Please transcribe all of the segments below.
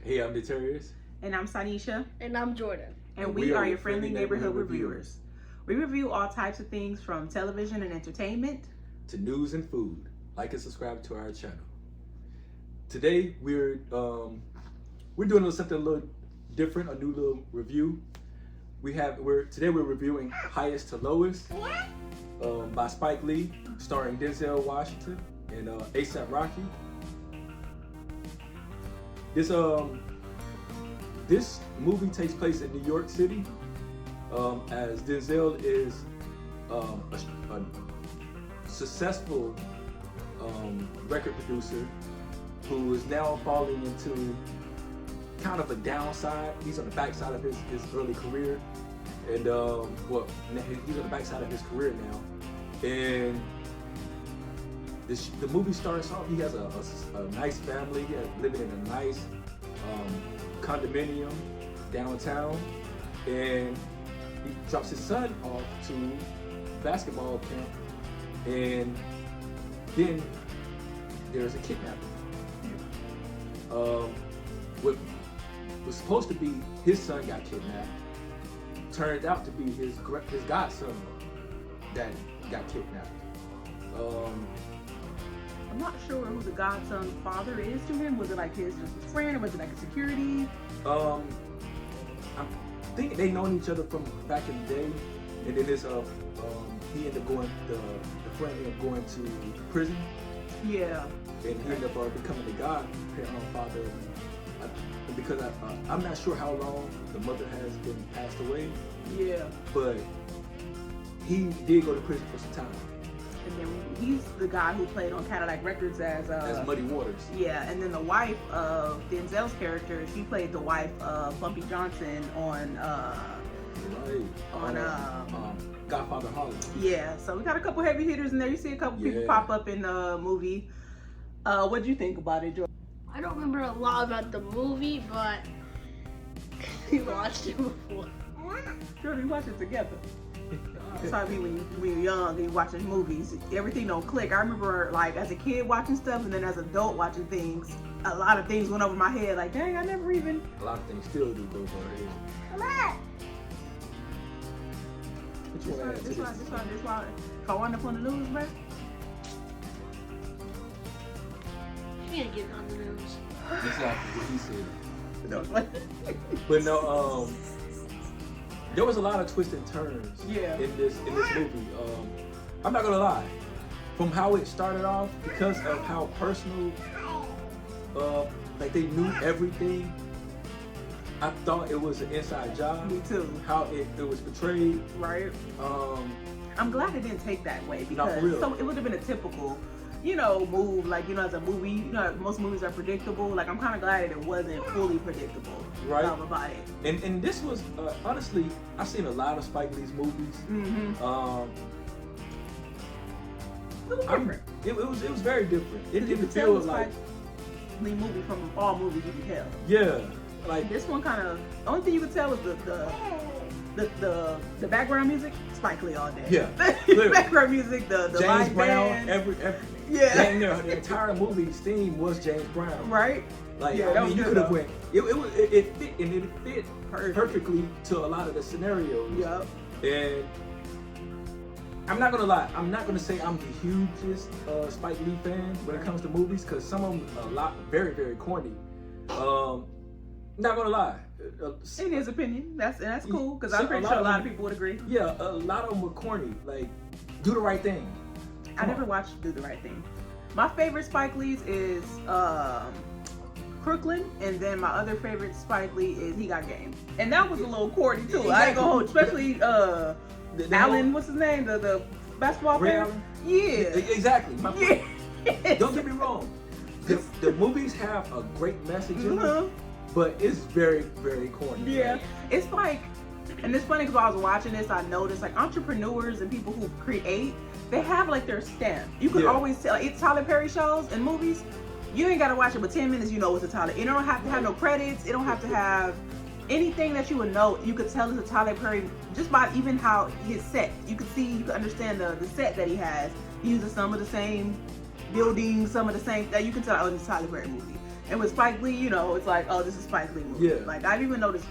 Hey, I'm Deterius. And I'm Sanisha. And I'm Jordan. And we are your friendly neighborhood reviewers. We review all types of things from television and entertainment to news and food. Like and subscribe to our channel. Today we're doing something a little different, a new little review. Today we're reviewing Highest to Lowest by Spike Lee, starring Denzel Washington and A$AP Rocky. This movie takes place in New York City, as Denzel is a successful record producer who is now falling into kind of a downside. He's on the backside of his early career, and he's on the backside of his career now. And the movie starts off. He has a nice family, living in a nice condominium downtown, and he drops his son off to basketball camp, and then there's a kidnapping. What was supposed to be his son got kidnapped turned out to be his godson that got kidnapped. I'm not sure who the godson's father is to him. Was it like his friend, or was it like a security? I think they known each other from back in the day, and then he ended up going. The friend ended up going to prison. Yeah. And he ended up becoming the godfather. And because I'm not sure how long the mother has been passed away. Yeah. But he did go to prison for some time. And then he's the guy who played on Cadillac Records as Muddy Waters. Yeah, and then the wife of Denzel's character, she played the wife of Bumpy Johnson on Godfather Harlem. Yeah, so we got a couple heavy hitters in there. You see a couple people pop up in the movie. What'd you think about it, Joe? I don't remember a lot about the movie, but we watched it before. Jordan, we watched it together. That's how I mean when you're young and you're watching movies, everything don't click. I remember like as a kid watching stuff, and then as an adult watching things, a lot of things went over my head. Like, dang, I never even. A lot of things still do go over our head. Come on. This why if I wind up on the news, man. You can't get on the news. Exactly what he said. No, but no, there was a lot of twists and turns in this movie. I'm not gonna lie, from how it started off, because of how personal, like they knew everything. I thought it was an inside job. Me too. How it was portrayed. Right. I'm glad it didn't take that way, because so it would have been a typical, move, like, as a movie, most movies are predictable. Like, I'm kind of glad that it wasn't fully predictable. Right. About it. And this was, honestly, I've seen a lot of Spike Lee's movies. Mm-hmm. It was different. It was very different. It didn't feel feel like Lee movie from all movies you can tell. Yeah. Like this one kind of, the only thing you could tell is the background music, Spike Lee all day. Yeah. The background music, the James live Brown, band. the entire movie's theme was James Brown. Right. Like, you could have went. It fit, and it fit perfectly to a lot of the scenarios. Yep. And I'm not gonna lie. I'm not gonna say I'm the hugest Spike Lee fan when it comes to movies, because some of them very, very corny. Not gonna lie. In his opinion, that's cool, because I'm pretty sure a lot of people would agree. Yeah, a lot of them were corny. Like, Do the Right Thing. I never watched Do the Right Thing. My favorite Spike Lee's is Crooklyn, and then my other favorite Spike Lee is He Got Game. And that was a little corny too. Exactly. I ain't gonna hold, especially Allen, what's his name? The basketball player? Yeah. Exactly. Don't get me wrong. The movies have a great message in them, but it's very, very corny. Yeah. It's like, and it's funny because while I was watching this, I noticed like entrepreneurs and people who create, they have like their stamp. You can always tell. Like, it's Tyler Perry shows and movies. You ain't gotta watch it but 10 minutes. You know it's a Tyler. You don't have to have no credits. It don't have to have anything that you would know. You could tell it's a Tyler Perry just by even how his set. You could see, you could understand the set that he has. He uses some of the same buildings, some of the same. That you can tell, oh, it's a Tyler Perry movie. And with Spike Lee, you know, it's like, oh, this is Spike Lee movie. Yeah. Like, I've even noticed,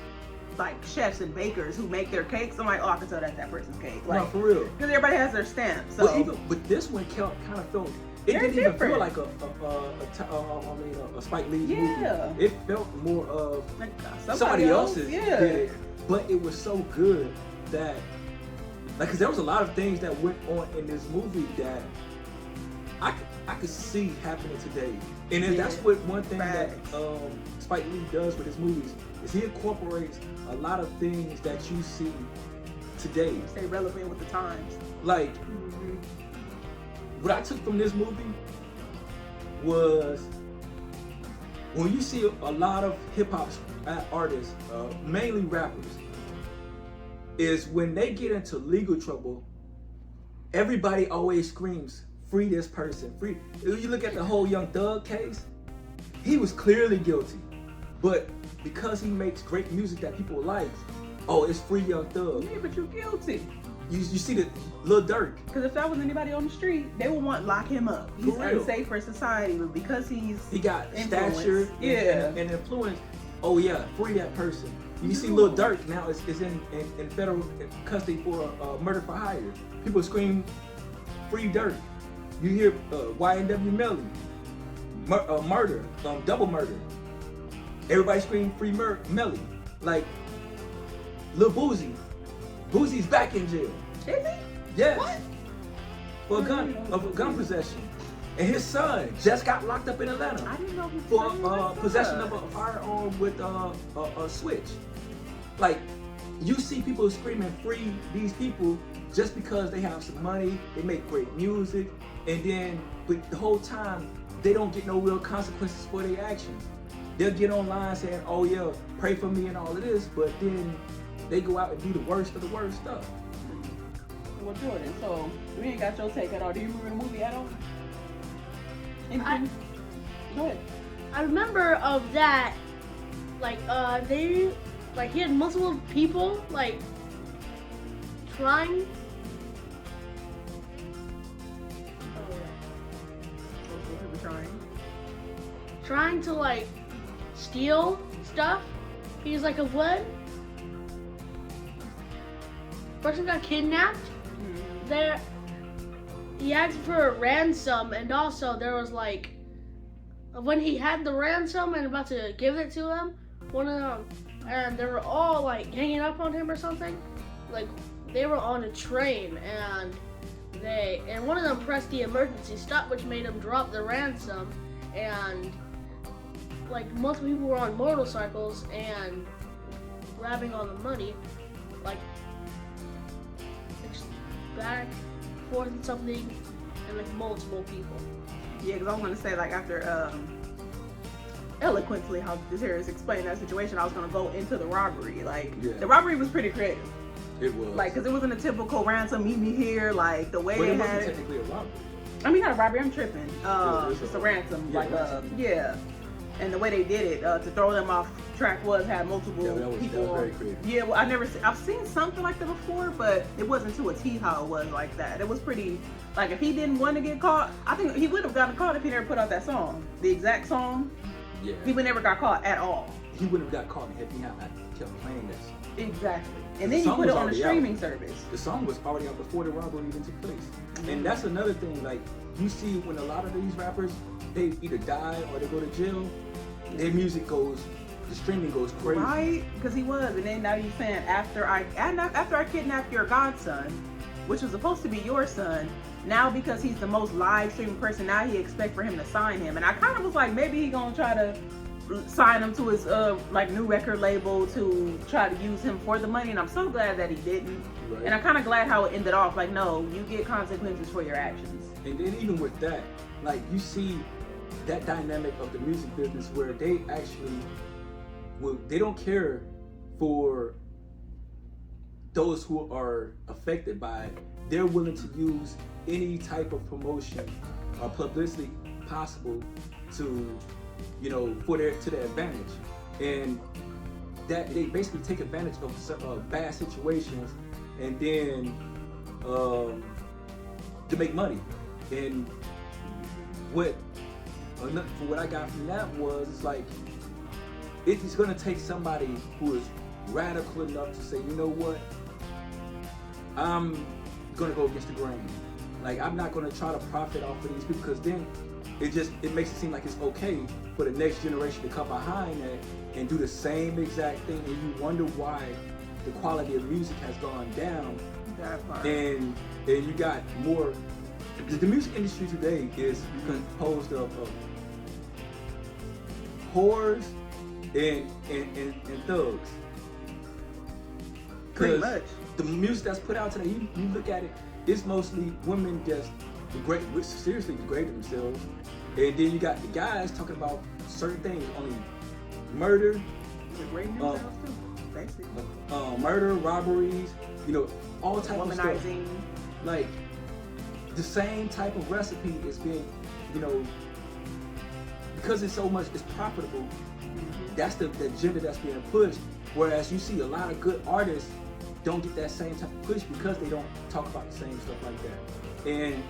like, chefs and bakers who make their cakes. I'm like, oh, I can tell that's that person's cake. Like, no, for real. Because everybody has their stamp. So. But this one kind of felt. It Very didn't even different. feel like a Spike Lee movie. It felt more of like somebody else's yeah. did it, but it was so good that, like, because there was a lot of things that went on in this movie that I could see happening today. And then that's what one thing that Spike Lee does with his movies is he incorporates a lot of things that you see today. Stay relevant with the times. Like, what I took from this movie was when you see a lot of hip hop artists, mainly rappers, is when they get into legal trouble, everybody always screams, free this person, free. If you look at the whole Young Thug case, he was clearly guilty, but because he makes great music that people like, oh, it's free Young Thug. Yeah, but you're guilty. You see the Lil Durk. Because if that was anybody on the street, they would want lock him up. He's unsafe for society, but because he got stature and influence, oh yeah, free that person. You see Lil Durk now is in federal custody for murder for hire. People scream, free Durk. You hear YNW Melly, murder, double murder. Everybody scream free Melly. Like, Lil Boosie. Boosie's back in jail. Is he? Yes. What? For gun possession. And his son just got locked up in Atlanta. I didn't know he for possession of a firearm with a switch. Like, you see people screaming free these people just because they have some money, they make great music, and then but the whole time they don't get no real consequences for their actions. They'll get online saying, oh yeah, pray for me and all of this, but then they go out and do the worst of the worst stuff. Well, Jordan, so we ain't got your take at all. Do you remember the movie at all? Anything? Go ahead. I remember of that, like, he had multiple people, like, trying. Trying to, like, steal stuff. He's like, of what? Person got kidnapped. There, he asked for a ransom, and also there was like, when he had the ransom and about to give it to them, one of them, and they were all like hanging up on him or something. Like, they were on a train, and one of them pressed the emergency stop, which made him drop the ransom, and like multiple people were on motorcycles and grabbing all the money, like back, forth and something, and like multiple people. Yeah, because I was going to say, like, after eloquently how DeSarius explained that situation, I was going to go into the robbery. Like, the robbery was pretty creative. It was. Like, because it wasn't a typical ransom, meet me here, like, the way but they it had wasn't it. technically a robbery. I mean, not a robbery, I'm tripping. It's a ransom. Yeah, like, ransom. yeah. And the way they did it, to throw them off track had multiple people. That was very creative. Yeah, well, I've seen something like that before, but it wasn't to a T how it was like that. It was pretty, like, if he didn't want to get caught, I think he would have gotten caught if he never put out that song. The exact song. Yeah. He would never got caught at all. He wouldn't have got caught if he had kept playing that song. Exactly. And then you put it on a streaming service. The song was already out before the robbery even took place. And that's another thing, like, you see when a lot of these rappers, they either die or they go to jail, their music goes, the streaming goes crazy. Right? Because he was. And then now you're saying, after I kidnapped your godson, which was supposed to be your son, now because he's the most live streaming person, now he expect for him to sign him. And I kind of was like, maybe he gonna try to sign him to his like new record label to try to use him for the money. And I'm so glad that he didn't. Right. And I'm kind of glad how it ended off. Like, no, you get consequences for your actions. And then even with that, like, you see that dynamic of the music business where they actually, they don't care for those who are affected by it. They're willing to use any type of promotion or publicity possible to, you know, to their advantage. And that they basically take advantage of bad situations and then to make money. And what for what I got from that was, it's like, it's gonna take somebody who is radical enough to say, you know what, I'm gonna go against the grain. Like, I'm not gonna try to profit off of these people, because then it makes it seem like it's okay for the next generation to come behind that and do the same exact thing, and you wonder why the quality of music has gone down. That part. And you got more. The music industry today is composed of whores and thugs. Pretty much. The music that's put out today, you look at it, it's mostly women just seriously degrading themselves. And then you got the guys talking about certain things, only murder, murder, robberies, all type of stuff. Womanizing. Like, the same type of recipe is being, because it's profitable, that's the agenda that's being pushed. Whereas you see a lot of good artists don't get that same type of push because they don't talk about the same stuff like that. And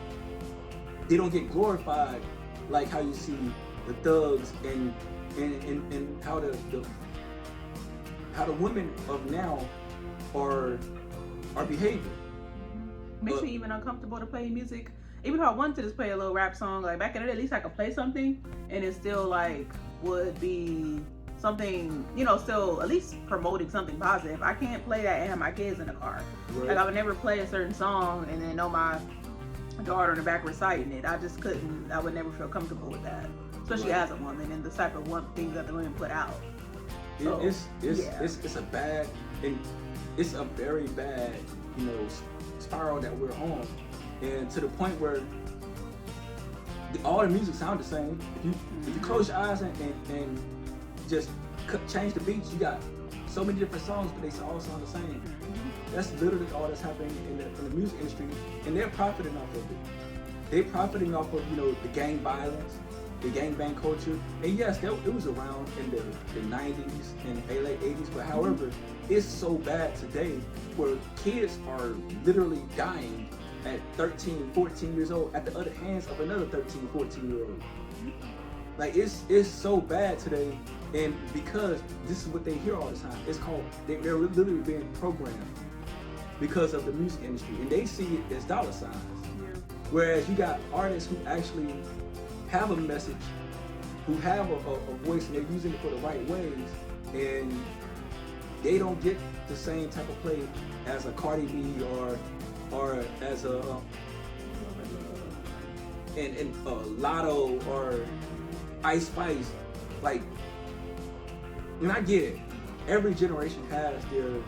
they don't get glorified like how you see the thugs and how the women of now are behaving. Makes me even uncomfortable to play music. Even though I wanted to just play a little rap song, like back in the day, at least I could play something and it still like would be something, still at least promoting something positive. I can't play that and have my kids in the car. Right. Like, I would never play a certain song and then know my daughter in the back reciting it. I just couldn't. I would never feel comfortable with that, especially as a woman and the type of things that the women put out. So, it's a bad, and it's a very bad, spiral that we're on, and to the point where all the music sounds the same. If you close your eyes and just change the beats, you got so many different songs, but they all sound the same. That's literally all that's happening in the music industry, and they're profiting off of it. They're profiting off of the gang violence, the gangbang culture, and yes, it was around in the 90s and the late 80s, but however, it's so bad today where kids are literally dying at 13, 14 years old at the other hands of another 13, 14-year-old. Like, it's so bad today, and because this is what they hear all the time, it's called, they're literally being programmed because of the music industry, and they see it as dollar signs. Yeah. Whereas you got artists who actually have a message, who have a voice, and they're using it for the right ways, and they don't get the same type of play as a Cardi B or as a Lotto or Ice Spice. Like, and I get it. Every generation has their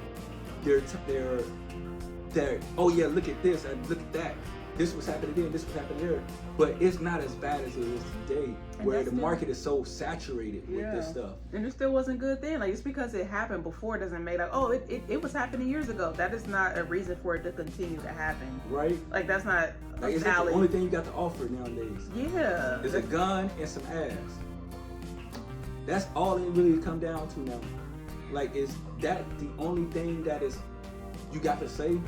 oh yeah, look at this and look at that. This was happening then, this was happening there. But it's not as bad as it is today, where the market is so saturated with this stuff. And it still wasn't good then. Like, just because it happened before doesn't make it was happening years ago. That is not a reason for it to continue to happen. Right? Like, that's not like, it's valid. The only thing you got to offer nowadays. Yeah. Is a gun and some ass. That's all it really come down to now. Like, is that the only thing that is you got to say?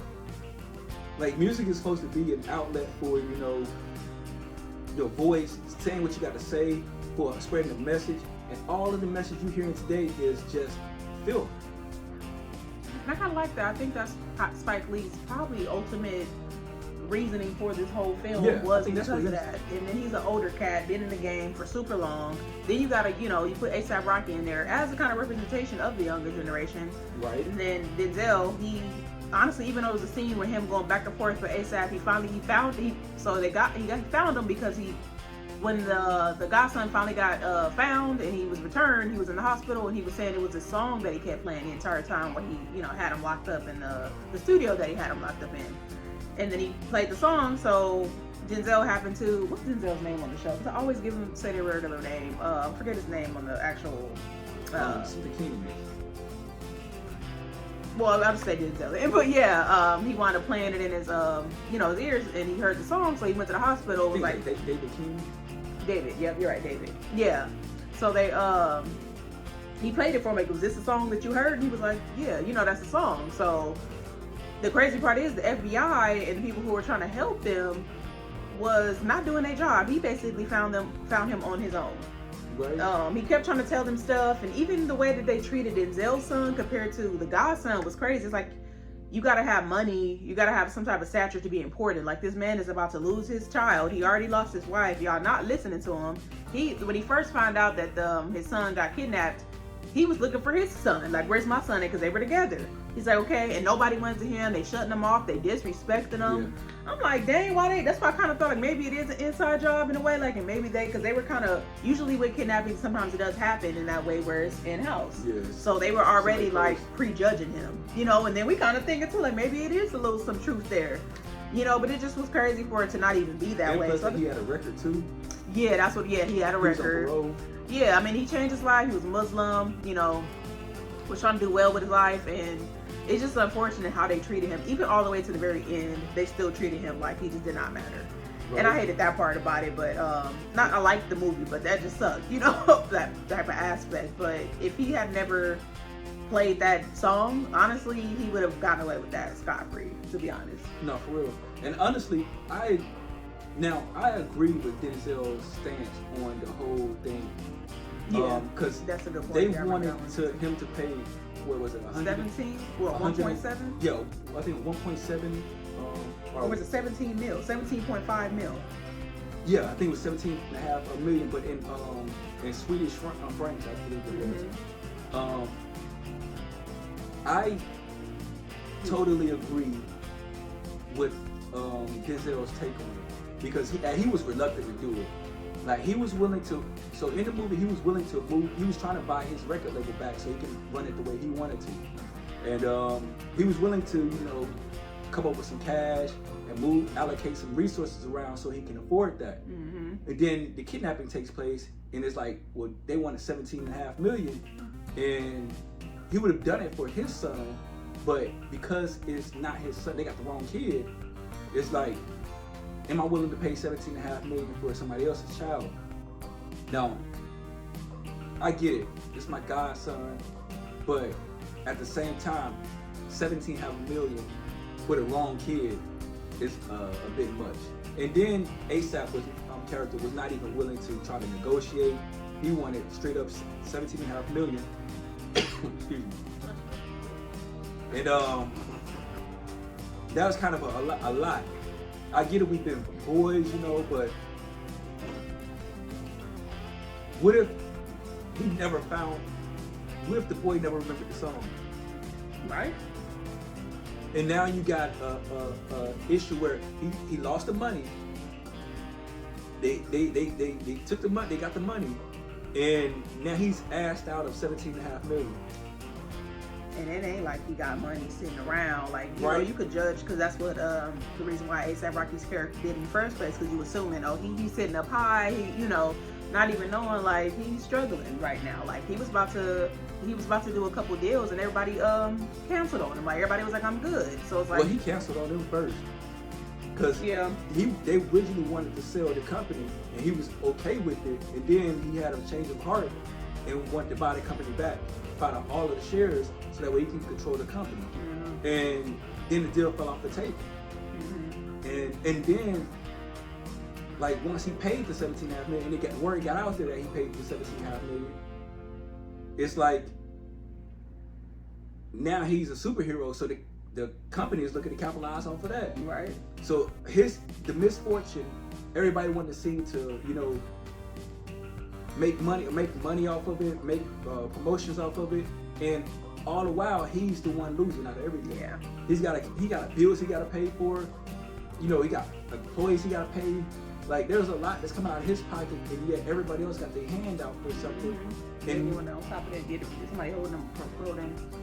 Like, music is supposed to be an outlet for, your voice, saying what you got to say, for spreading a message, and all of the message you're hearing today is just filth. And I kind of like that. I think that's Spike Lee's probably ultimate reasoning for this whole film was because of that. And then he's an older cat, been in the game for super long. Then you gotta, you put A$AP Rocky in there as a kind of representation of the younger generation. Right. And then Denzel, he honestly, even though it was a scene with him going back and forth with A$AP, he found him because when the godson finally got found and he was returned, he was in the hospital, and he was saying it was a song that he kept playing the entire time when he, had him locked up in the studio that he had him locked up in. And then he played the song, so Denzel happened to, what's Denzel's name on the show? Because I always say their regular name. I forget his name on the actual. Well, I'll just say Denzel. But yeah, he wound up playing it in his, his ears, and he heard the song, so he went to the hospital. Was like David King. David, yep, you're right, David. Yeah. So they, he played it for me. Was this the song that you heard? And he was like, yeah, that's the song. So the crazy part is the FBI and the people who were trying to help them was not doing their job. He basically found him on his own. Right. He kept trying to tell them stuff, and even the way that they treated Denzel's son compared to the godson was crazy. It's like, you gotta have money, you gotta have some type of stature to be important. Like, this man is about to lose his child. He already lost his wife. Y'all not listening to him. When he first found out that his son got kidnapped, he was looking for his son. Like, where's my son? Because they were together. He's like, okay, and nobody went to him. They shutting him off. They disrespecting him. Yeah. I'm like, dang, that's why I kind of thought like maybe it is an inside job in a way, like, and maybe because they were kind of, usually with kidnapping, sometimes it does happen in that way where it's in-house. Yes. So they were already like prejudging him, you know, and then we kind of thinking too, like, maybe it is some truth there, you know, but it just was crazy for it to not even be that and way. Plus, so he had a record too. Yeah, he had a record. Yeah, I mean, he changed his life. He was Muslim, you know, was trying to do well with his life, and it's just unfortunate how they treated him. Even all the way to the very end, they still treated him like he just did not matter. Right. And I hated that part about it, but I liked the movie, but that just sucked, you know, that type of aspect. But if he had never played that song, honestly, he would have gotten away with that scot-free, to be honest. No, for real. And honestly, I agree with Denzel's stance on the whole thing. Yeah, because that's a good point. They wanted him to pay, what was it, 17? Well, 1.7? Yeah, I think 1.7. Or was it 17 mil? 17.5 mil. Yeah, I think it was 17.5 million, but in Swedish francs, I believe it was. I totally agree with Denzel's take on it, because he was reluctant to do it. Like, he was willing to, so in the movie, he was willing to move, he was trying to buy his record label back so he can run it the way he wanted to. And he was willing to, you know, come up with some cash and allocate some resources around so he can afford that. Mm-hmm. And then the kidnapping takes place, and it's like, well, they wanted 17.5 million, and he would have done it for his son, but because it's not his son, they got the wrong kid, it's like, am I willing to pay 17.5 million for somebody else's child? No. I get it. It's my godson, but at the same time, 17.5 million for the wrong kid is a bit much. And then ASAP character was not even willing to try to negotiate. He wanted straight up 17.5 million. Excuse me. And that was kind of a lot. I get it, we've been boys, you know, but what if the boy never remembered the song? Right. And now you got a issue where he lost the money. They took the money, they got the money, and now he's asked out of 17.5 million. And it ain't like he got money sitting around. Like, you right. know, you could judge, because that's what the reason why A$AP Rocky's character did in the first place, because you assuming, oh, he's sitting up high, you know, not even knowing, like, he's struggling right now. Like, he was about to do a couple deals, and everybody canceled on him. Like, everybody was like, I'm good. So it's like, well, he canceled on them first, because they originally wanted to sell the company, and he was okay with it, and then he had a change of heart and wanted to buy the company back, buy all of the shares, so that way he can control the company. Mm-hmm. And then the deal fell off the table. Mm-hmm. And then, like, once he paid the 17.5 million, and word got out there that he paid the 17.5 million, it's like, now he's a superhero, so the company is looking to capitalize off of that. Right. So the misfortune, everybody wanted to see to, you know, make money off of it, make promotions off of it, and all the while he's the one losing out of everything. Yeah. He got bills he got to pay for, you know, he got employees he got to pay. Like, there's a lot that's coming out of his pocket, and yet everybody else got their hand out for something. Mm-hmm. And anyone on top of that, get somebody holding them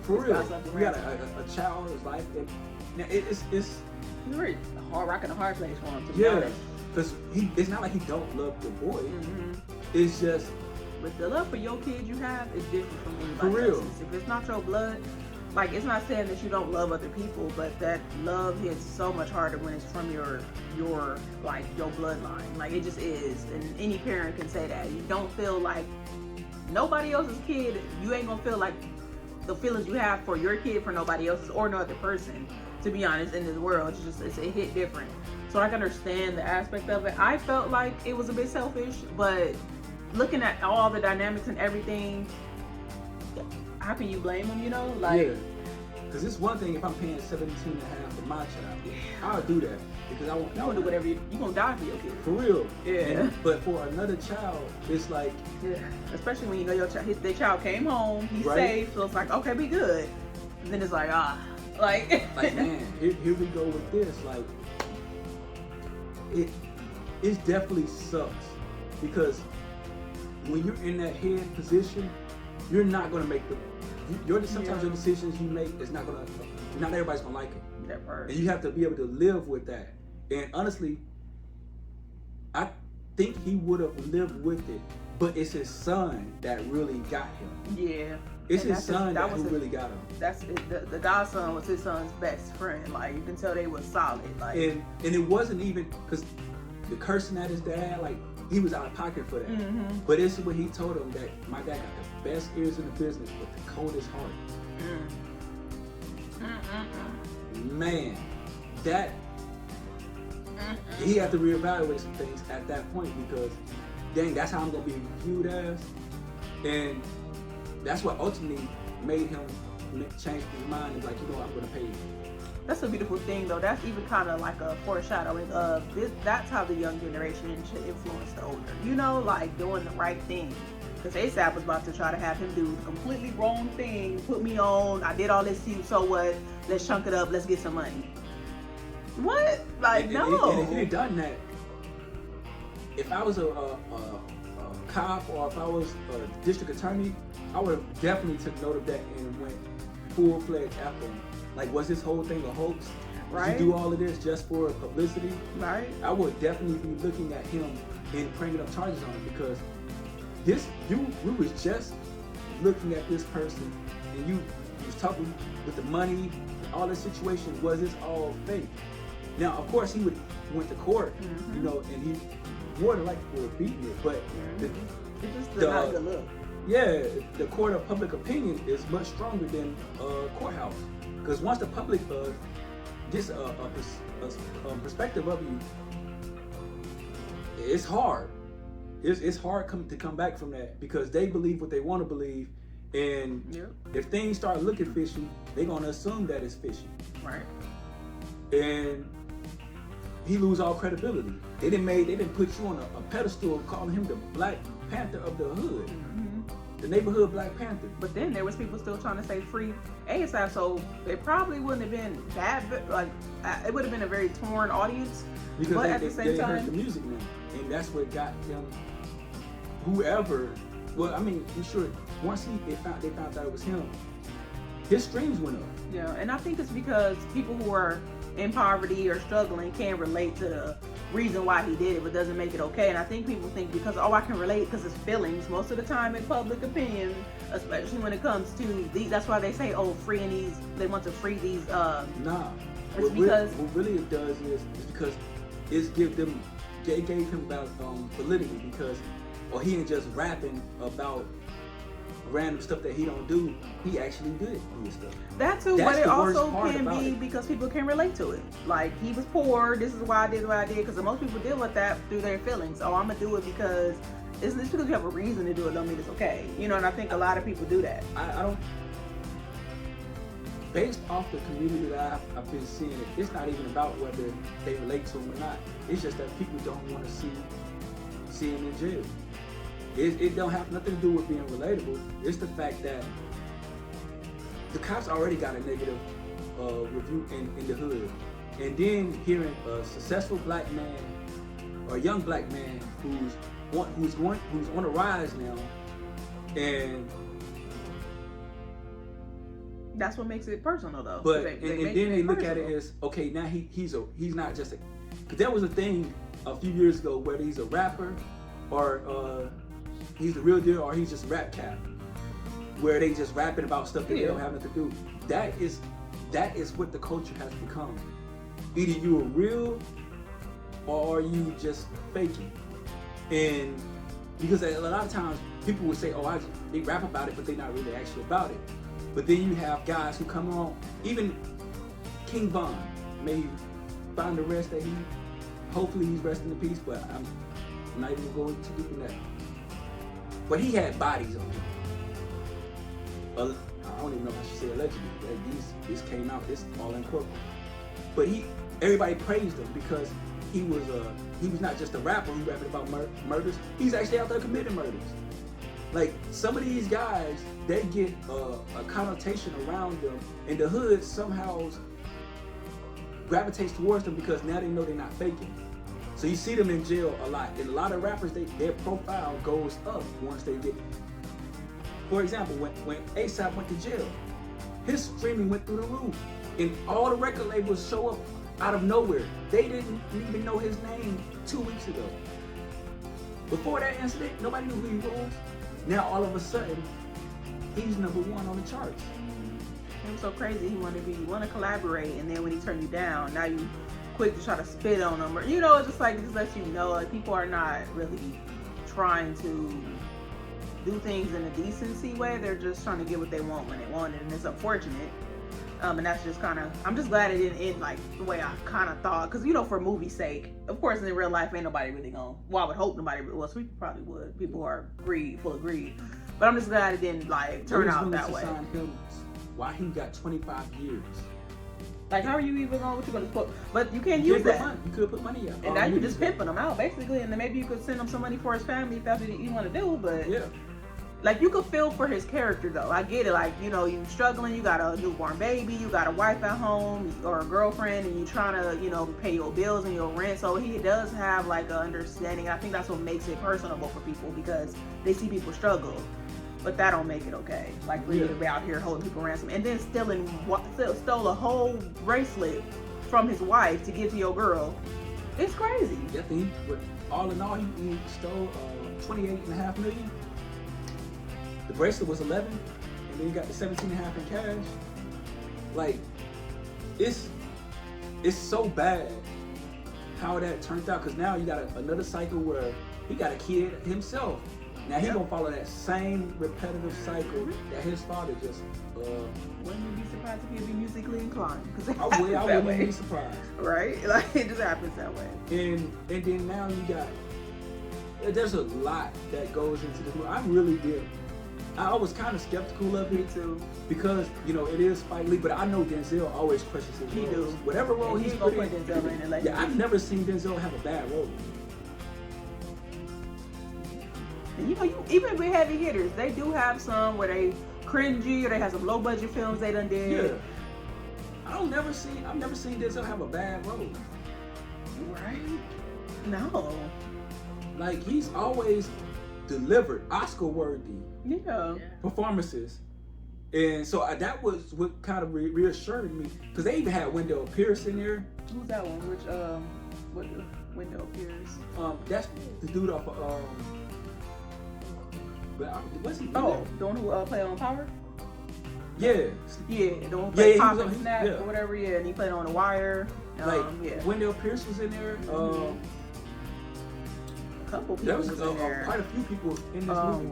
for real. You got a child in his life, and now it's really a hard rock and a hard place for him. Yeah, because it's not like he don't love the boy. Mm-hmm. It's just, but the love for your kid you have is different from anybody for real. else's. If it's not your blood, like, it's not saying that you don't love other people, but that love hits so much harder when it's from your bloodline. Like, it just is, and any parent can say that. You don't feel like nobody else's kid. You ain't gonna feel like the feelings you have for your kid for nobody else's or no other person. To be honest, in this world, it hit different. So I can understand the aspect of it. I felt like it was a bit selfish, but looking at all the dynamics and everything, how can you blame them? You know, like. Yeah. Because it's one thing if I'm paying $17.50 for my child, I'll do that because I want. You gonna do whatever you gonna die for your kid. For real. Yeah. But for another child, it's like. Yeah. Especially when you know their child came home, he's right? safe, so it's like, okay, be good. And then it's like, like. Like man, here we go with this. Like, it definitely sucks because when you're in that head position, you're not gonna make sometimes your decisions you make is not everybody's gonna like it. That part. And you have to be able to live with that. And honestly, I think he would have lived with it, but it's his son that really got him. Yeah. It's his son who really got him. That's the godson was his son's best friend. Like you can tell they was solid. Like and it wasn't even because the cursing at his dad, like he was out of pocket for that. Mm-hmm. But this is what he told him, that my dad got the best ears in the business with the coldest heart. Man, that he had to reevaluate some things at that point because dang, that's how I'm gonna be viewed as, and that's what ultimately made him change his mind and like, you know, I'm gonna pay you. That's a beautiful thing, though. That's even kind of like a foreshadowing of this. That's how the young generation should influence the older. You know, like doing the right thing. Because ASAP was about to try to have him do the completely wrong thing. Put me on. I did all this to you. So what? Let's chunk it up. Let's get some money. What? Like, no. And if he had done that, if I was a cop or if I was a district attorney, I would have definitely took note of that and went full-fledged after him. Like, was this whole thing a hoax? Right. Did you do all of this just for publicity? Right. I would definitely be looking at him and bringing up charges on him because we was just looking at this person and you was talking with the money, all this situation, was this all fake? Now, of course, he went to court, you know, and he more than likely would have beaten it, but it just does not good look. Yeah, the court of public opinion is much stronger than courthouse. Because once the public gets a perspective of you, it's hard. It's hard to come back from that because they believe what they want to believe, and if things start looking fishy, they're gonna assume that it's fishy. Right. And he lose all credibility. They didn't put you on a pedestal calling him the Black Panther of the hood. The neighborhood Black Panther. But then there was people still trying to say free ASAP, so it probably wouldn't have been that, like, it would have been a very torn audience. Because but at the same time, heard the music now, and that's what got them. Whoever, well, I mean, I'm sure once they found out it was him, his streams went up. Yeah, and I think it's because people who are in poverty or struggling can't relate to the reason why he did it, but doesn't make it okay. And I think people think because, I can relate because it's feelings. Most of the time in public opinion, especially when it comes to that's why they say, freeing these, they want to free these. Nah, it's because what really it does is because it gave him about validity because, he ain't just rapping about random stuff that he don't do. He actually did do stuff. That too, That's but it also can be it. because people can relate to it. Like, he was poor, this is why I did what I did, because most people deal with that through their feelings. I'm gonna do it because it's because you have a reason to do it, don't mean it's okay. You know, and I think a lot of people do that. I don't. Based off the community that I've been seeing, it's not even about whether they relate to him or not. It's just that people don't want to see him in jail. It don't have nothing to do with being relatable. It's the fact that the cops already got a negative review in the hood. And then hearing a successful black man or a young black man who's on the rise now, and that's what makes it personal, though. But then they look at it as, okay, now he's not just because there was a thing a few years ago where he's a rapper or he's the real deal or he's just rap cap, where they just rapping about stuff that they don't have nothing to do. That is what the culture has become. Either you are real or are you just faking. And because a lot of times people will say, they rap about it, but they're not really actually about it. But then you have guys who come on, even King Von, may he find the rest that hopefully he's resting in peace, but I'm not even going too deep in that. But he had bodies on him. I don't even know if I should say allegedly. This came out, it's all in court. But everybody praised him because he was not just a rapper who rapping about murders. He's actually out there committing murders. Like, some of these guys, they get a connotation around them, and the hood somehow gravitates towards them because now they know they're not faking. So you see them in jail a lot. And a lot of rappers, their profile goes up once they get. For example, when A$AP went to jail, his streaming went through the roof. And all the record labels show up out of nowhere. They didn't even know his name 2 weeks ago. Before that incident, nobody knew who he was. Now all of a sudden, he's number one on the charts. It was so crazy. He wanted to collaborate, and then when he turned you down, now you quick to try to spit on him, or it's just like, it just lets you know, like, people are not really trying to do things in a decency way. They're just trying to get what they want when they want it, and it's unfortunate. And that's just I'm just glad it didn't end like the way I kind of thought, because for movie's sake, of course, in real life ain't nobody really gonna. Well, I would hope nobody. Well, some people probably would. People are full of greed. But I'm just glad it didn't like turn out that way. Why he got 25 years? Like, how are you even going? What you gonna put? But you can't use that. You could put money out, and now you're just pimping him out basically, and then maybe you could send him some money for his family if that's what you want to do. But yeah. Like, you could feel for his character, though. I get it. Like, you struggling, you got a newborn baby, you got a wife at home or a girlfriend, and you trying to, pay your bills and your rent. So he does have, like, an understanding. I think that's what makes it personable for people, because they see people struggle. But that don't make it okay. Like, for you to be out here holding people ransom. And then stole a whole bracelet from his wife to give to your girl. It's crazy. Yeah, all in all, he stole $28.5 million. The bracelet was 11, and then you got the 17.5 in cash. Like, it's so bad how that turned out, because now you got another cycle where he got a kid himself. Now he's gonna follow that same repetitive cycle that his father just. Wouldn't you be surprised if he'd be musically inclined? I wouldn't be surprised. Right? Like, it just happens that way. And then now you got. There's a lot that goes into this movie. I was kind of skeptical of it too, because it is Spike Lee, but I know Denzel always crushes his roles. He do. Whatever role he's gonna put Denzel in it. Like, yeah, I've never seen Denzel have a bad role. And even with heavy hitters, they do have some where they cringy, or they have some low budget films they done did. Yeah. I've never seen Denzel have a bad role. Right? No. Like, he's always delivered Oscar-worthy performances. And so that was what kind of reassured me, because they even had Wendell Pierce in there. Who's that one? What Wendell Pierce? That's the dude off of what's he? Oh, the one who played on Power? Yeah. Yeah, the one who played Pop and on, Snap or whatever, and he played on The Wire. Wendell Pierce was in there. A couple people there was in there. Quite a few people in this movie.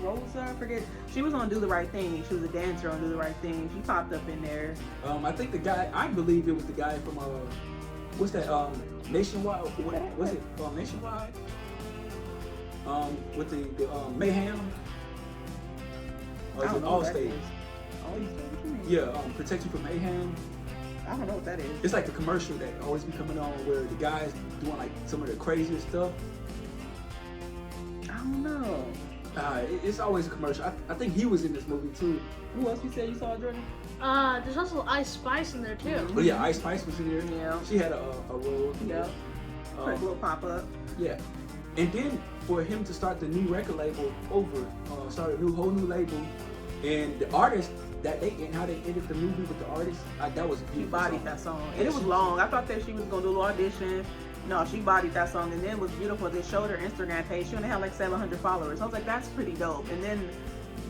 Rosa, I forget. She was on Do the Right Thing. She was a dancer on Do the Right Thing. She popped up in there. I think the guy, I believe it was the guy from what's that? Nationwide. Was it Nationwide? With the Mayhem. Or is it Allstate? Yeah, Protect You from Mayhem. I don't know what that is. It's like the commercial that always be coming on where the guy's doing like some of the craziest stuff. I don't know. It's always a commercial. I think he was in this movie too. Who else you said you saw, Jordan? There's also Ice Spice in there too. Oh yeah, Ice Spice was in there. Yeah. She had a role. Yeah. Quick little pop up. Yeah. And then for him to start the new record label start a whole new label, and the artist and how they ended the movie with the artist, that was a beautiful. She bodied that song, and it was long. I thought that she was gonna do an audition. No, she bodied that song, and then it was beautiful. They showed her Instagram page. She only had like 700 followers. I was like, that's pretty dope. And then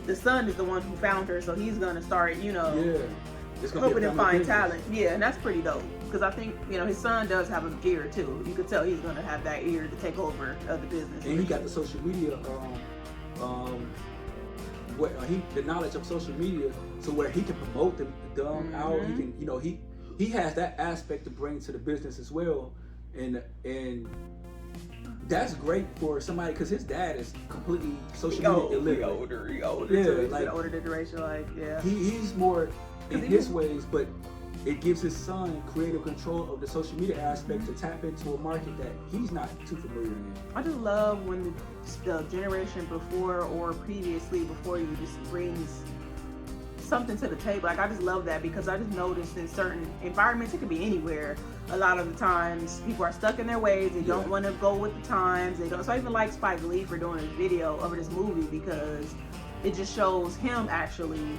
the son is the one who found her, so he's gonna start, hoping to find talent. Yeah, and that's pretty dope. Because I think, his son does have an ear too. You could tell he's gonna have that ear to take over of the business. And he got the social media the knowledge of social media, so where he can promote them out. He can, you know, he has that aspect to bring to the business as well, and that's great for somebody because his dad is completely social media illiterate. He older. Yeah, So like the older generation, like he's more in his ways, but it gives his son creative control of the social media aspect to tap into a market that he's not too familiar in. I just love when the generation before or previously before you just brings something to the table. Like I just love that because I just noticed in certain environments, it could be anywhere, a lot of the times people are stuck in their ways. They don't want to go with the times. They don't. So I even like Spike Lee for doing this video over this movie because it just shows him actually.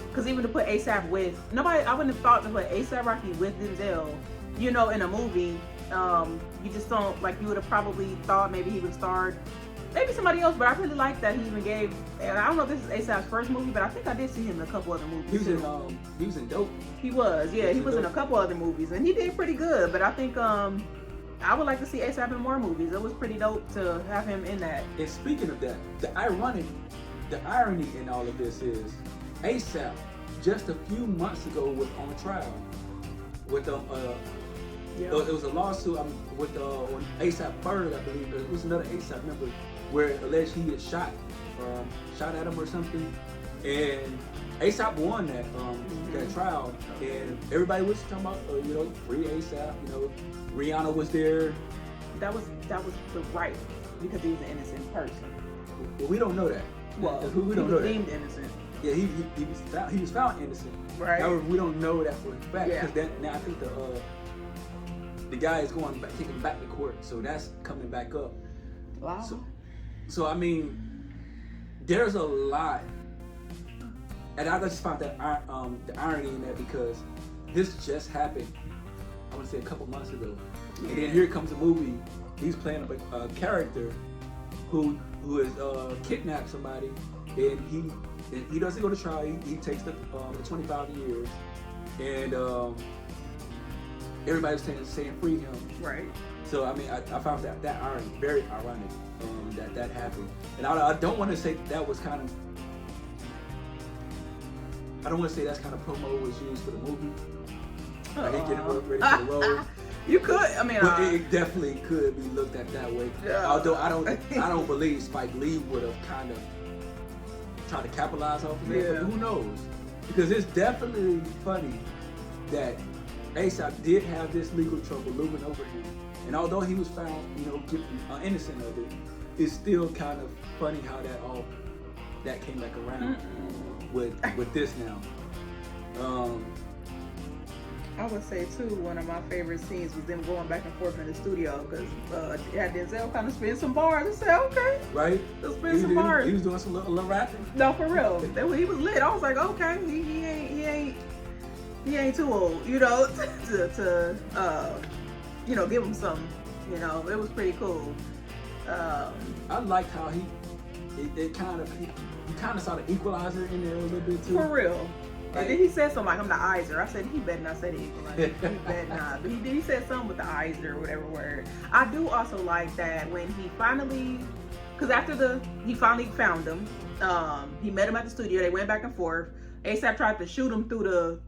Because even to put ASAP with nobody, I wouldn't have thought to put ASAP Rocky with Denzel, you know, in a movie. You just don't, like, you would have probably thought maybe he would start maybe somebody else, but I really like that he even gave, and I don't know if this is ASAP's first movie, but I think I did see him in a couple other movies. He was in Dope. He was in a couple other movies, and he did pretty good, but I think I would like to see ASAP in more movies. It was pretty dope to have him in that. And speaking of that, the irony in all of this is ASAP just a few months ago was on trial with it was a lawsuit with on ASAP Bird, I believe. It was another ASAP member where alleged he had shot at him or something, and ASAP won that trial, and everybody was talking about free ASAP. You know, Rihanna was there. That was the right, because he was an innocent person. Well, we don't know that. Well, we don't know that. Deemed innocent. Yeah, he was found innocent. Right. However, we don't know that for a fact because Yeah. now I think the guy is taking back to court, so that's coming back up. Wow. So I mean, there's a lot, and I just found that the irony in that because this just happened. I want to say a couple months ago, and then here comes a movie. He's playing a character who has kidnapped somebody, and he doesn't go to trial. He takes the 25 years, and everybody's saying free him. Right. So I mean, I found that irony very ironic that happened, and I don't want to say that was kind of. I don't want to say that's kind of promo was used for the movie. Like, he getting ready for the role. You could. I mean, but it definitely could be looked at that way. Yeah. Although I don't believe Spike Lee would have kind of tried to capitalize off of it. Yeah. But who knows? Because it's definitely funny that ASAP did have this legal trouble looming over him, and although he was found, innocent of it, it's still kind of funny how that came back around with this now. I would say too, one of my favorite scenes was them going back and forth in the studio because had Denzel kind of spin some bars. I said, okay, right? let's spin some bars. He was doing some little rapping. No, for real. He was lit. I was like, okay, he ain't too old, to give him some. It was pretty cool. I liked how he kind of saw the equalizer in there a little bit too. For real. Like, and then he said something like, I'm the Iser. I said, he better not say the equalizer. He better not. But he said something with the Iser or whatever word. I do also like that when he finally, because after he finally found him, he met him at the studio. They went back and forth. ASAP tried to shoot him through the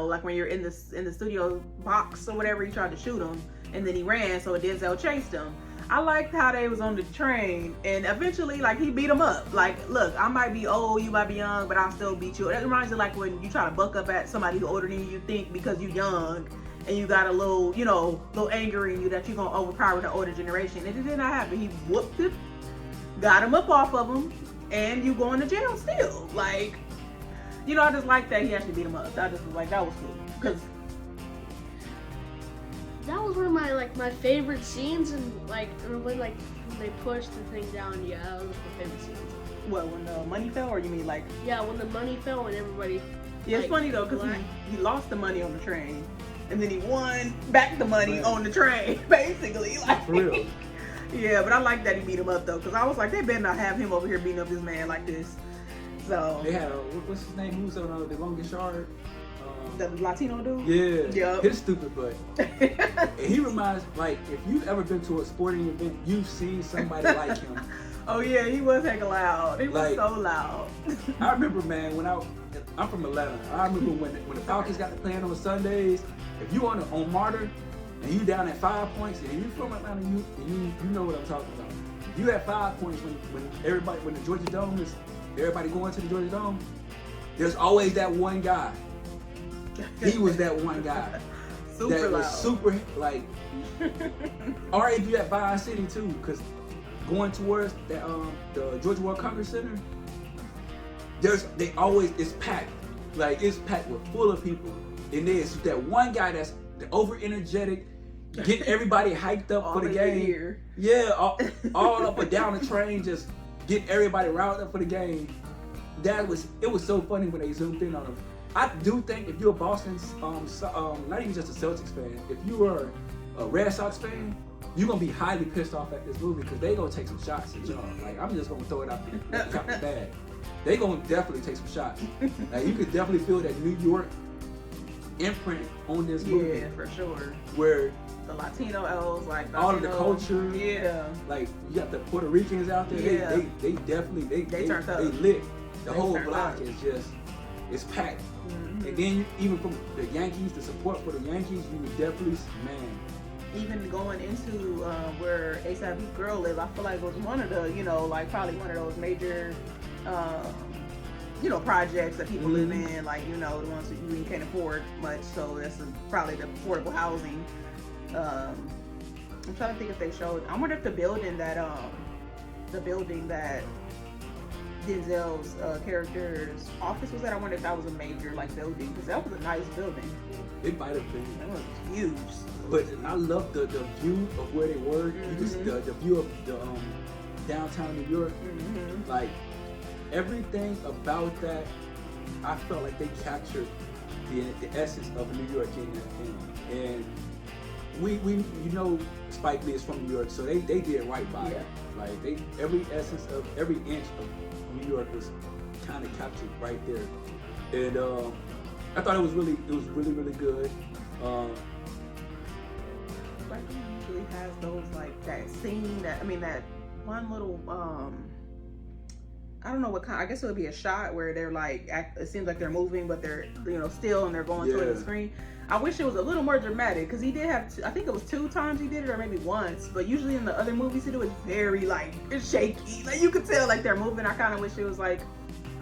like when you're in the studio box or whatever, he tried to shoot him. And then he ran, so Denzel chased him. I liked how they was on the train, and eventually, like, he beat him up. Like, look, I might be old, you might be young, but I'll still beat you. It reminds me like when you try to buck up at somebody who's older than you think because you're young, and you got a little anger in you that you're gonna overpower the older generation. And it did not happen. He whooped him, got him up off of him, and you going to jail still. Like, I just like that he actually beat him up. I just was like, that was cool, because that was one of my favorite scenes, and when they pushed the thing down. Yeah, that was my favorite scenes. What, when the money fell, or you mean like? Yeah, when the money fell and everybody. Yeah, it's funny though because he lost the money on the train, and then he won back the money on the train, basically. Like, for real. Yeah, but I like that he beat him up though, because I was like, they better not have him over here beating up this man like this. So they had what's his name? Who's on the longest yard? The Latino dude? Yeah. Yep. His stupid butt. And he reminds, like, if you've ever been to a sporting event, you've seen somebody like him. Oh yeah, he was hecka loud. He was Like, so loud. I remember, man, I'm from Atlanta. I remember when the Falcons got to playing on Sundays. If you on Martyr and you down at 5 points, and you from Atlanta, you know what I'm talking about. If you at 5 points when the Georgia Dome is everybody going to the Georgia Dome, there's always that one guy. He was that one guy. Super that loud. was super like. Or if you at Vine City too, because going towards the Georgia World Congress Center, it's packed. Like it's packed with full of people. And there's that one guy that's over energetic, getting everybody hyped up for the game. Yeah, all up and down the train, just getting everybody riled up for the game. It was so funny when they zoomed in on him. I do think if you're a Boston, not even just a Celtics fan, if you are a Red Sox fan, you're gonna be highly pissed off at this movie because they gonna take some shots at y'all. Like I'm just gonna throw it out there, drop the bag. They gonna definitely take some shots. Like you could definitely feel that New York imprint on this movie. Yeah, for sure. Where the Latino elves, like all of the culture. Yeah. Like you got the Puerto Ricans out there. Yeah. They definitely turned up. They lit. The They whole turned block up. is just it's packed. Mm-hmm. And then even from the Yankees, the support for the Yankees, you would definitely even going into where A$AP Girl live, I feel like it was one of the, like probably one of those major, projects that people live in, like, the ones that you really can't afford much. So that's probably the affordable housing. I'm trying to think if they showed. I wonder if the building that Denzel's character's office was at. I wonder if that was a major building because that was a nice building. It might have been. That was huge. But I love the view of where they were. You just the view of the downtown New York. Mm-hmm. Like everything about that, I felt like they captured the essence of New York in that film. And we Spike Lee is from New York, so they did right by it. Like every essence of every inch of New York was kind of captured right there. And I thought it was really good. Spike Lee usually has those that scene that one little I don't know what kind. I guess it would be a shot where they're it seems like they're moving, but they're still and they're going toward the screen. I wish it was a little more dramatic because he did have. I think it was 2 times he did it, or maybe once. But usually in the other movies he do it very it's shaky. Like you could tell they're moving. I kind of wish it was a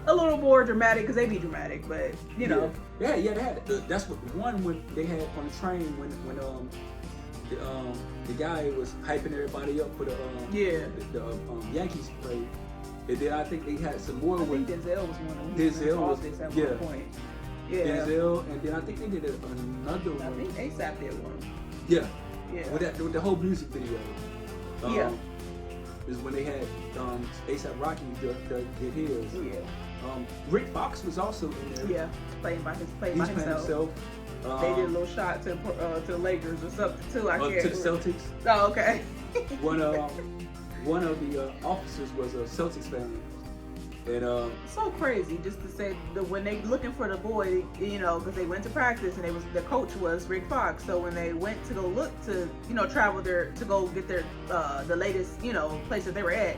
little more dramatic because they be dramatic, but know. Yeah, they had. That's what one when they had on the train when the guy was hyping everybody up for the Yankees play. And then I think they had some more. I think Denzel was one of them. Denzel was at one point. Yeah. Denzel, and then I think they did another one. I think A$AP did one. Yeah. Yeah. With the whole music video. Is when they had A$AP Rocky did his. Yeah. Rick Fox was also in there. Yeah. Playing by himself. They did a little shot to the Lakers or something too. I can't. To the Celtics. Oh, okay. One of the officers was a Celtics fan, and so crazy just to say that when they looking for the boy, because they went to practice and the coach was Rick Fox. So when they went to go look to travel there to go get their the latest place that they were at,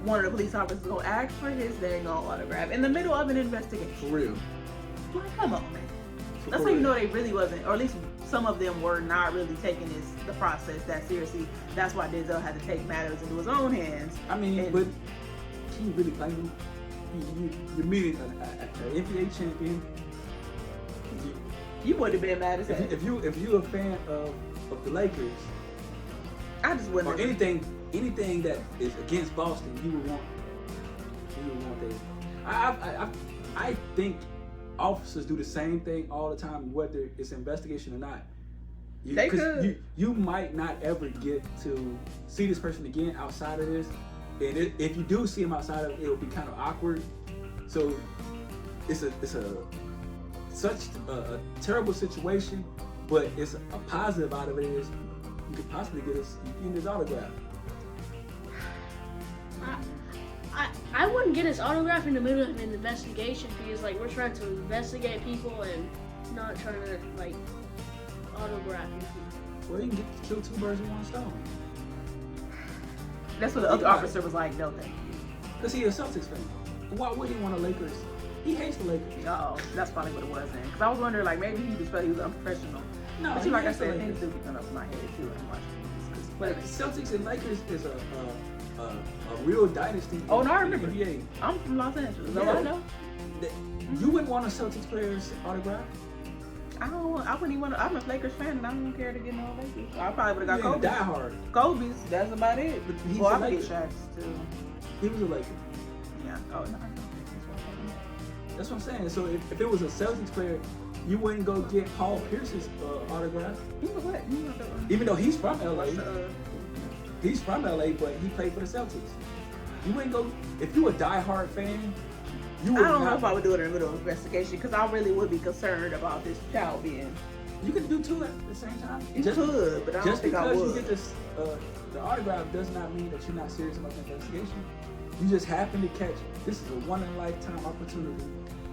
one of the police officers go ask for his dang autograph in the middle of an investigation. For real. Like, come on, man. That's how you know they really wasn't, or at least some of them were not really taking the process that seriously. That's why Denzel had to take matters into his own hands. But can you really blame him? You're meeting an NBA champion. You would have been mad as hell. If you're a fan of the Lakers, I just wouldn't. Or anything that is against Boston, you would want that. I think officers do the same thing all the time, whether it's investigation or not. They could. You might not ever get to see this person again outside of this, and if you do see him outside of it, it'll be kind of awkward. So it's such a terrible situation, but it's a positive out of it is you could possibly get his autograph. I wouldn't get his autograph in the middle of an investigation because we're trying to investigate people and not trying to autograph people. Well, you can kill 2 birds with 1 stone. That's what the other officer was like, no thank you. Because he a Celtics fan. Why would he want a Lakers? He hates the Lakers. Oh, that's probably what it was then. Because I was wondering, like, maybe he just felt he was unprofessional. No, but he like I hates the said, Lakers. things do become up in my head too when I'm watching movies. But Celtics and Lakers is a real dynasty. Oh, no, I in the remember. NBA. I'm from Los Angeles. Yeah. So I know. You wouldn't want a Celtics player's autograph? I wouldn't even want to. I'm a Lakers fan and I don't care to get no Lakers. I probably would have got Die Kobe. hard. Kobe's, that's about it. But he's Well, a I would get Laker. Shaq's too. He was a Laker. Yeah. Oh, no. That's what I'm saying. So if it was a Celtics player, you wouldn't go get Paul Pierce's autograph. You know what? You know what? Even though he's from LA. What's the, He's from LA, but he played for the Celtics. You wouldn't go, if you a diehard fan, you would I don't know not- if I would do it in the middle of investigation because I really would be concerned about this child being. You can do two at the same time. You could, but I don't just think I because you would. get this, the autograph does not mean that you're not serious about the investigation. You just happen to catch, this is a one-in-a-lifetime opportunity,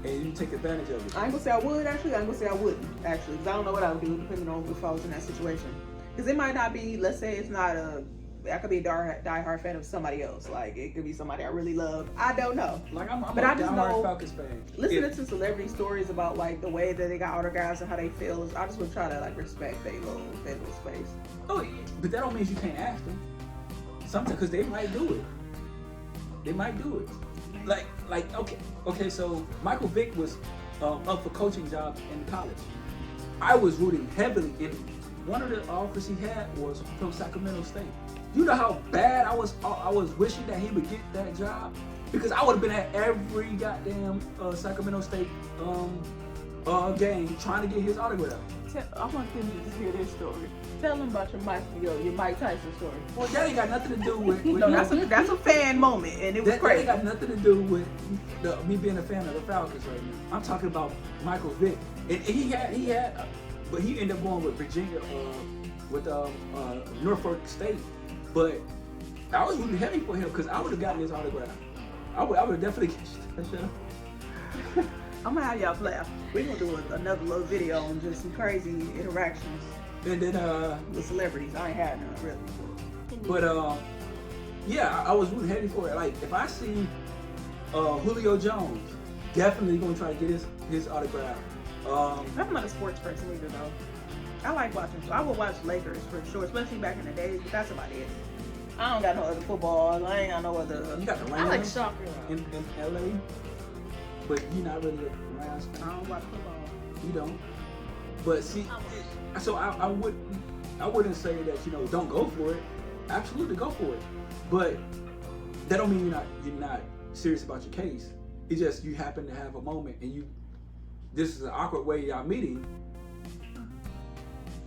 and you take advantage of it. I ain't gonna say I would actually. I ain't gonna say I wouldn't actually, because I don't know what I would do depending on if I was in that situation. Because it might not be. Let's say it's not a. I could be a diehard fan of somebody else. Like it could be somebody I really love. I don't know. Like I'm But a I just diehard know- Falcons fan. Listening to celebrity stories about like the way that they got autographs and how they feel, I just would try to like respect their little space. Oh, yeah, but that don't mean you can't ask them. Sometimes, because they might do it. They might do it. Like okay. So Michael Vick was up for coaching jobs in college. I was rooting heavily in one of the offers he had was from Sacramento State. You know how bad I was wishing that he would get that job because I would have been at every goddamn Sacramento State game trying to get his autograph. I want them to just hear this story. Tell them about your Mike Tyson story. Well, that ain't got nothing to do with No, that's a fan moment, and it was that crazy. ain't got nothing to do with me being a fan of the Falcons right now. I'm talking about Michael Vick, and he had, but he ended up going with Virginia, with Norfolk State. But I was rooting heavy for him because I would have gotten his autograph. I would have definitely catched that shit. I'm gonna have y'all play. We're gonna do another little video on just some crazy interactions And then with celebrities. I ain't had none really. but yeah, I was rooting heavy for it. Like if I see Julio Jones, definitely gonna try to get his autograph. I'm not a sports person either though. I like watching. I would watch Lakers for sure, especially back in the days. But that's about it. I don't got no other football. I ain't got no other. You got the I like Rams soccer. in LA, but you're not really a Rams fan. I don't watch football. You don't. But see, so I wouldn't say that don't go for it. Absolutely go for it. But that don't mean you're not serious about your case. It's just you happen to have a moment and this is an awkward way y'all meeting.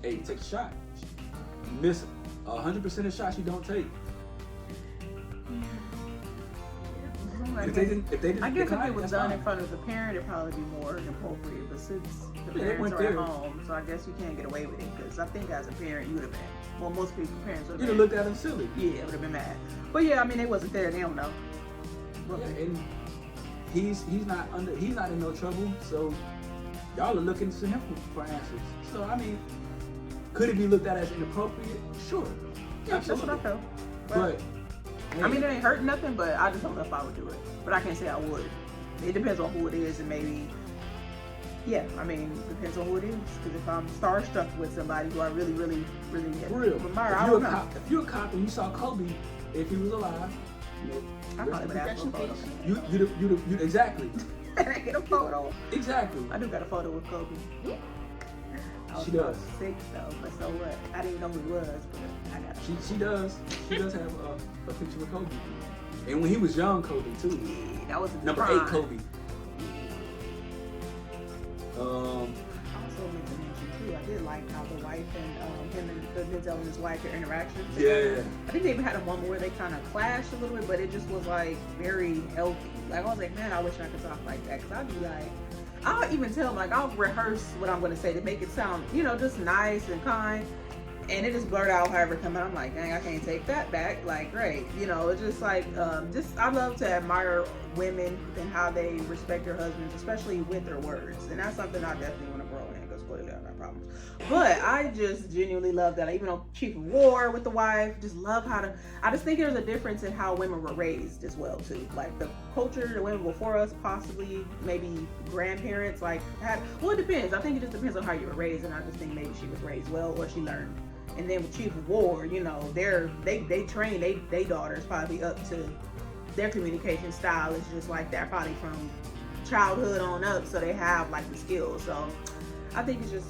Hey, take a shot. You miss 100% of shots you don't take. If they didn't I guess if decline, it was that's done fine. in front of the parent, it'd probably be more appropriate. But since the Yeah, they parents went are at there. home, so I guess you can't get away with it. Because I think as a parent, you would have been. Well, most people parents would You'd have have been. looked at him silly. Yeah, would have been mad. But yeah, I mean, they wasn't there. They don't know. Yeah, and he's not in no trouble. So y'all are looking to him for answers. So I mean, could it be looked at as inappropriate? Sure. Yeah, that's what I felt. But I mean, it ain't hurting nothing, but I just don't know if I would do it. But I can't say I would. It depends on who it is, and maybe, yeah, I mean, it depends on who it is. Because if I'm starstruck with somebody who I really, really, really for real, admire, I don't know. if you're a cop and you saw Kobe, if he was alive, I probably would ask for a photo. you exactly, I get a photo. exactly. I do got a photo with Kobe. I was She does. 6 though, but so what? I didn't know who he was, but I got a She does. She does have a picture with Kobe, and when he was young, Kobe too. Yeah, that was his Number prime. 8, Kobe. Also meant to mention too, I did like how the wife and him and Denzel and his wife, their interactions. Yeah. I think they even had a moment where they kind of clashed a little bit, but it just was like very healthy. Like I was like, man, I wish I could talk like that, cause I'd be like, I'll even tell them, like, I'll rehearse what I'm gonna say to make it sound, just nice and kind. And it just blurred out however it come out. I'm like, dang, I can't take that back. Like, great. It's just like, I love to admire women and how they respect their husbands, especially with their words. And that's something I definitely want to grow in. Because because clearly I got problems. But I just genuinely love that. Even on Chief of War with the wife, just love I just think there's a difference in how women were raised as well too. Like the culture, the women before us, possibly maybe grandparents, like well, it depends. I think it just depends on how you were raised, and I just think maybe she was raised well or she learned. And then with Chief of War, you know, they train they daughters probably up to their communication style is just like that, probably from childhood on up, so they have like the skills. So I think it's just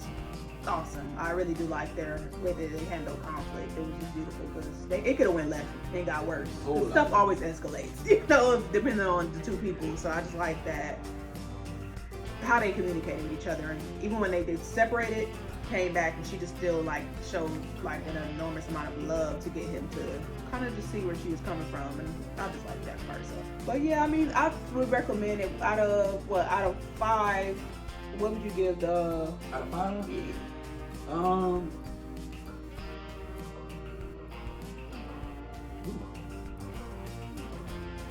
awesome. I really do like their way that they handle conflict. It was just beautiful because it could have went left and got worse. Stuff always escalates, you know, depending on the two people. So I just like that how they communicated with each other, and even when they did separated, came back and she just still like showed like an enormous amount of love to get him to kind of just see where she was coming from, and I just like that part. So, but yeah, I mean, I would recommend it. Out of 5, what would you give the? Out of 5? Yeah.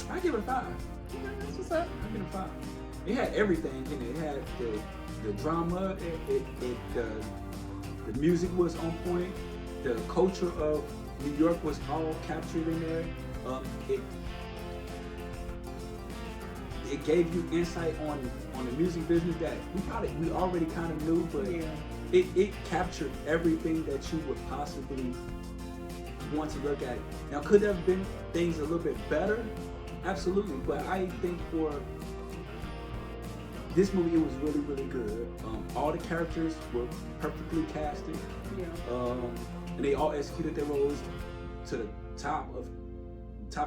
I give it a 5. Yeah, that's what's up. I give it a 5. It had everything in it. It had the drama. The music was on point. The culture of New York was all captured in there. It gave you insight on the music business that we already kind of knew, but Yeah. it captured everything that you would possibly want to look at. Now, could there have been things a little bit better? Absolutely, but I think for this movie, it was really, really good. All the characters were perfectly casted. Yeah. And they all executed their roles to the top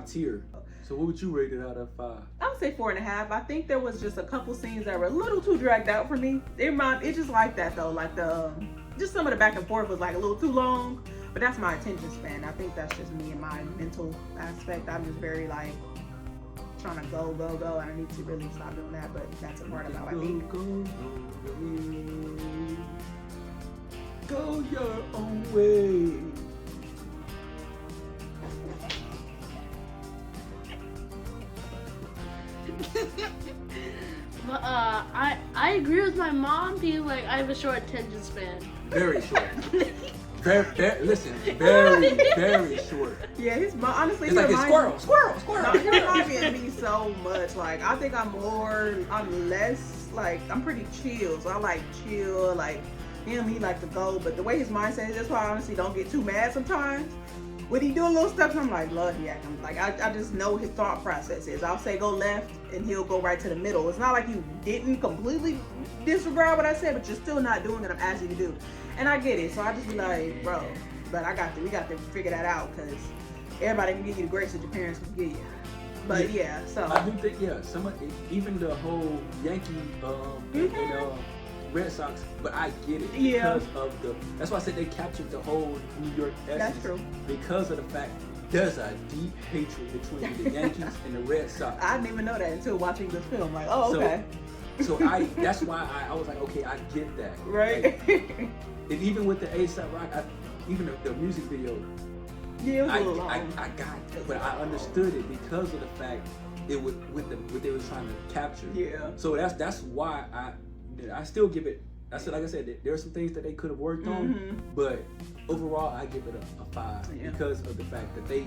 tier. So what would you rate it out of 5? I would say 4.5. I think there was just a couple scenes that were a little too dragged out for me. It's just like that though. Like just some of the back and forth was like a little too long. But that's my attention span. I think that's just me and my mental aspect. I'm just very like trying to go, and I need to really stop doing that. But that's a part of how I think. Go your own way. But I agree with my mom being like I have a short attention span. Very short. Very, very short. Yeah, his mom, honestly, it's like a squirrel. No, he reminds me so much. Like, I think I'm less, like, I'm pretty chill. So I like chill, like, him, he like to go. But the way his mindset is, that's why I honestly don't get too mad sometimes. When he do little stuff, I'm like, love yeah. Like, I just know his thought process is. I'll say go left, and he'll go right to the middle. It's not like you didn't completely disregard what I said, but you're still not doing what I'm asking you to do. And I get it, so I just be like, bro, but we got to figure that out, because everybody can give you the grace that your parents can give you. But yeah, so I do think even the whole Yankee and Red Sox, but I get it because of that's why I said they captured the whole New York essence. That's true. Because of the fact there's a deep hatred between the Yankees and the Red Sox. I didn't even know that until watching this film. Like, oh, okay. So that's why I was like, okay, I get that. Right. Like, and even with the A$AP Rock, even the music video, yeah, it was a little long. I got it, but I understood it because of the fact it was what they were trying to capture. Yeah. So that's why I still give it. Like I said, there are some things that they could have worked on, but overall, I give it a 5 because of the fact that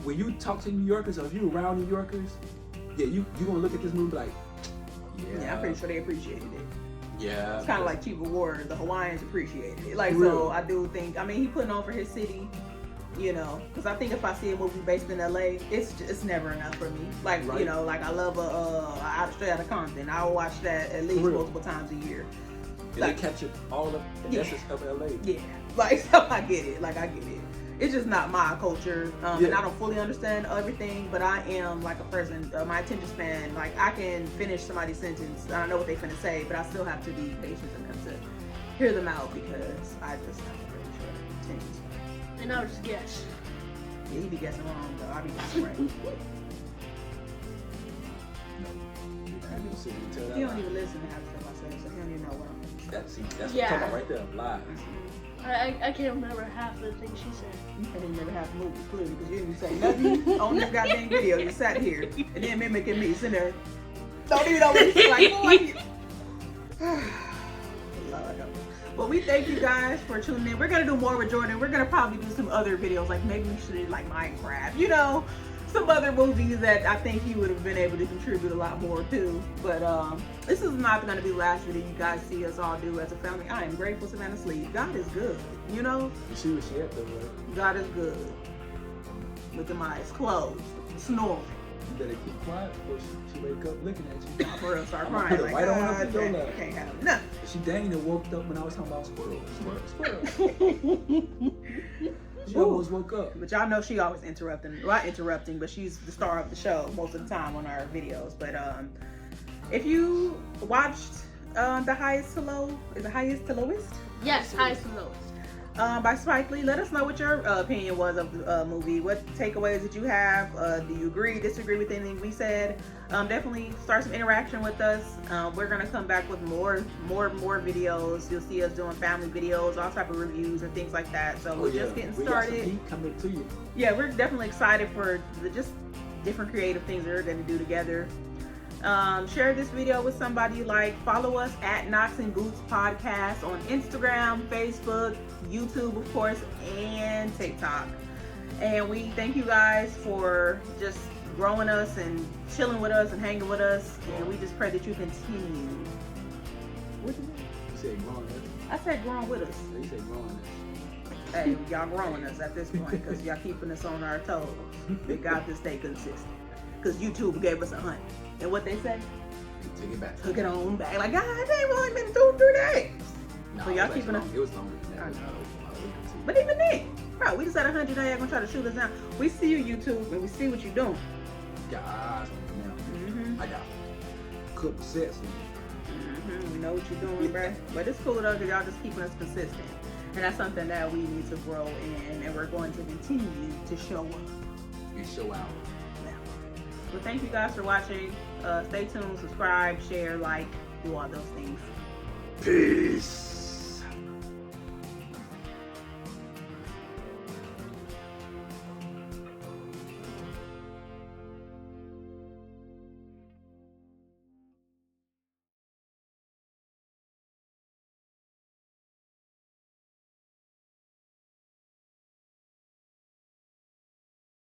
when you talk to New Yorkers or if you're around New Yorkers, you gonna look at this movie like, yeah, I'm pretty sure they appreciated it. Yeah. It's kind of like Chief of War. The Hawaiians appreciated it. Like, Really? So I do think, I mean, he putting on for his city, you know, because I think if I see a movie based in LA, it's never enough for me. Like, Right. you know, like I love Straight Outta Compton. I will watch that at least multiple times a year. And Like, they captured all of the essence of LA. Yeah, like, so I get it. Like, I get it. It's just not my culture, and I don't fully understand everything, but I am like a person, my attention span, like I can finish somebody's sentence, I don't know what they're finna say, but I still have to be patient enough to hear them out because I just have a very short attention span. And I'll just guess. Yeah, he be guessing wrong though, I be guessing right. He don't even listen to half the stuff I say, so he don't even know what I'm saying. That's what I'm talking about right there, live. I can't remember half the things she said. You can't even remember half the movie, clearly, because you didn't say nothing on this goddamn video. You sat here and then mimicking me, sitting there. Don't even know what you're like. Lord know. Well, we thank you guys for tuning in. We're gonna do more with Jordan. We're gonna probably do some other videos, like maybe we should do like Minecraft, you know, some other movies that I think he would have been able to contribute a lot more to. But this is not gonna be the last video you guys see us all do as a family. I am grateful Savannah sleep. God is good, you know. You see what she at though, right? God is good. With them eyes closed, snoring. You better keep quiet before she wake up looking at you. Nah, for real, start I'ma crying. put it right on her God, pillow. dang, I can't have nothing. She dang near woke up when I was talking about squirrel. She almost woke up. But y'all know she always interrupting. Well, not interrupting, but she's the star of the show most of the time on our videos. But if you watched The Highest to Low, is it Highest to Lowest? Yes, highest and lowest. By Spike Lee, let us know what your opinion was of the movie. What takeaways did you have? Do you agree, disagree with anything we said? Definitely start some interaction with us. We're gonna come back with more videos. You'll see us doing family videos, all type of reviews and things like that. So we're just getting started. We got some heat coming to you. Yeah, we're definitely excited for just different creative things that we're gonna do together. Share this video with somebody you like. Follow us at Knoxinbootspodcast on Instagram, Facebook, YouTube, of course, and TikTok. And we thank you guys for just growing us and chilling with us and hanging with us. And we just pray that you continue. What did You said growing us. I said growing with us. You said growing us. Hey, y'all growing us at this point because y'all keeping us on our toes. We got to stay consistent because YouTube gave us 100. And what they say? Take it back. Took it on back. Like, God damn, we only been through 3 days. Nah, So y'all keeping us. It was longer than that. I know. But even then, bro, we just had 100 days. Gonna try to shoot us down. We see you, YouTube, and we see what you're doing. You got eyes on me now. Mm-hmm. I got a couple sets on me. Mm-hmm. We know what you're doing, bro. But it's cool though, because y'all just keeping us consistent. And that's something that we need to grow in, and we're going to continue to show up. And show out. Well, thank you guys for watching. Stay tuned, subscribe, share, like, do all those things. Peace.